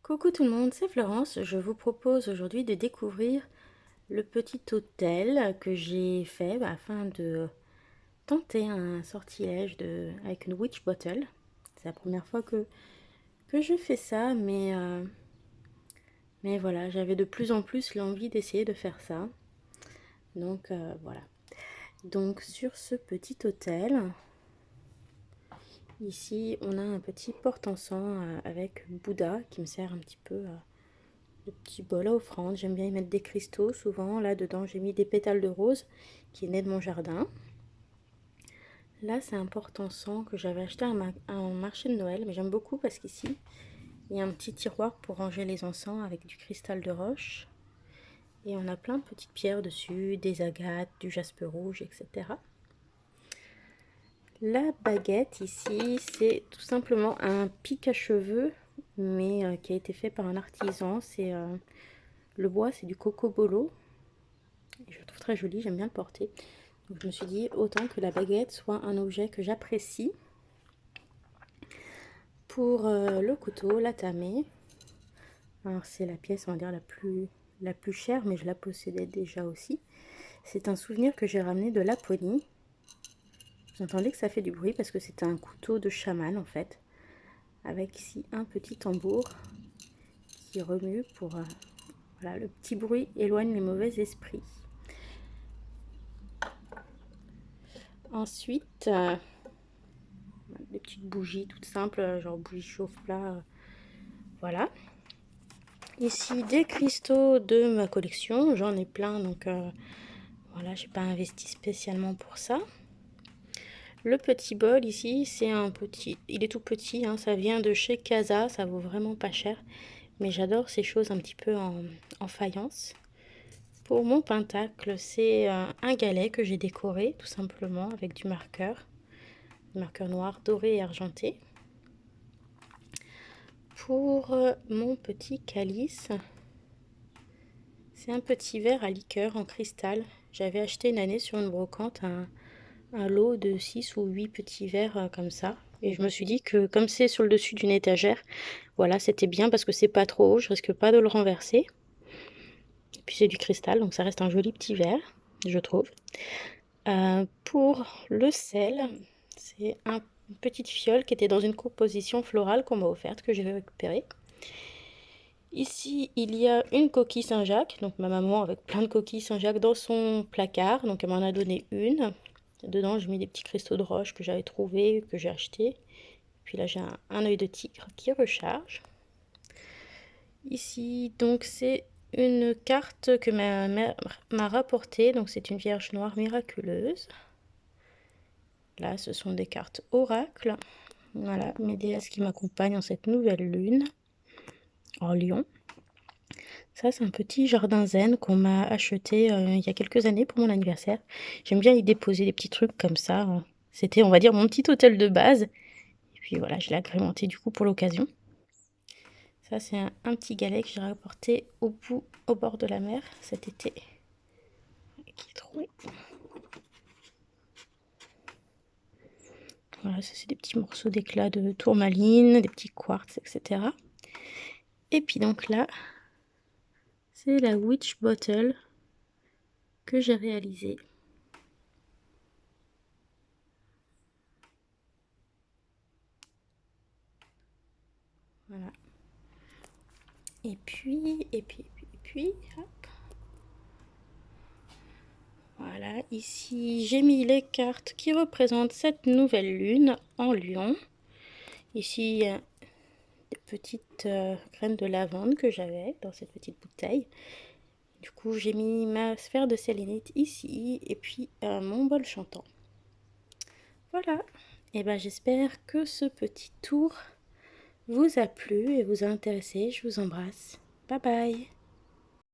Coucou tout le monde, c'est Florence. Je vous propose aujourd'hui de découvrir le petit hôtel que j'ai fait afin de tenter un sortilège avec une witch bottle. C'est la première fois que je fais ça, mais voilà, j'avais de plus en plus l'envie d'essayer de faire ça. Donc voilà. Donc sur ce petit hôtel, ici on a un petit porte-encens avec Bouddha qui me sert un petit peu de petits bols à offrande. J'aime bien y mettre des cristaux souvent. Là dedans j'ai mis des pétales de rose qui venaient de mon jardin. Là c'est un porte-encens que j'avais acheté à un marché de Noël, mais j'aime beaucoup parce qu'ici il y a un petit tiroir pour ranger les encens avec du cristal de roche. Et on a plein de petites pierres dessus, des agates, du jaspe rouge, etc. La baguette ici, c'est tout simplement un pic à cheveux, mais qui a été fait par un artisan. C'est le bois, c'est du cocobolo. Et je le trouve très joli, j'aime bien le porter. Donc je me suis dit autant que la baguette soit un objet que j'apprécie. Pour le couteau, la tamée. Alors c'est la pièce, on va dire, la plus chère, mais je la possédais déjà aussi. C'est un souvenir que j'ai ramené de Laponie. Vous entendez que ça fait du bruit parce que c'est un couteau de chaman en fait. Avec ici un petit tambour qui remue pour... voilà, le petit bruit éloigne les mauvais esprits. Ensuite, des petites bougies toutes simples, genre bougie chauffe-plat. Voilà. Ici, des cristaux de ma collection. J'en ai plein, donc voilà, j'ai pas investi spécialement pour ça. Le petit bol ici, c'est un petit... Il est tout petit, hein, ça vient de chez Casa, ça vaut vraiment pas cher. Mais j'adore ces choses un petit peu en faïence. Pour mon pentacle, c'est un galet que j'ai décoré, tout simplement, avec du marqueur noir doré et argenté. Pour mon petit calice, c'est un petit verre à liqueur en cristal. J'avais acheté une année sur une brocante un lot de 6 ou 8 petits verres comme ça. Et je me suis dit que comme c'est sur le dessus d'une étagère, voilà, c'était bien parce que c'est pas trop haut, je risque pas de le renverser. Et puis c'est du cristal, donc ça reste un joli petit verre, je trouve. Pour le sel, c'est une petite fiole qui était dans une composition florale qu'on m'a offerte, que j'ai récupérée. Ici, il y a une coquille Saint-Jacques, donc ma maman avec plein de coquilles Saint-Jacques dans son placard, donc elle m'en a donné une. Dedans, j'ai mis des petits cristaux de roche que j'avais trouvés, que j'ai achetés. Puis là, j'ai un œil de tigre qui recharge. Ici, donc, c'est une carte que ma mère m'a rapportée. Donc, c'est une Vierge Noire miraculeuse. Là, ce sont des cartes oracle. Voilà, mes déesses qui m'accompagnent en cette nouvelle lune en Lion. Ça, c'est un petit jardin zen qu'on m'a acheté il y a quelques années pour mon anniversaire. J'aime bien y déposer des petits trucs comme ça. C'était, on va dire, mon petit hôtel de base. Et puis voilà, je l'ai agrémenté du coup pour l'occasion. Ça, c'est un petit galet que j'ai rapporté au bord de la mer cet été. Qui est trop... Voilà, ça c'est des petits morceaux d'éclat de tourmaline, des petits quartz, etc. Et puis donc là, c'est la witch bottle que j'ai réalisée. Voilà. Et puis, hop. Voilà, ici j'ai mis les cartes qui représentent cette nouvelle lune en lion. Ici, il y a des petites graines de lavande que j'avais dans cette petite bouteille. Du coup, j'ai mis ma sphère de sélénite ici et puis mon bol chantant. Voilà, et ben j'espère que ce petit tour vous a plu et vous a intéressé. Je vous embrasse. Bye bye.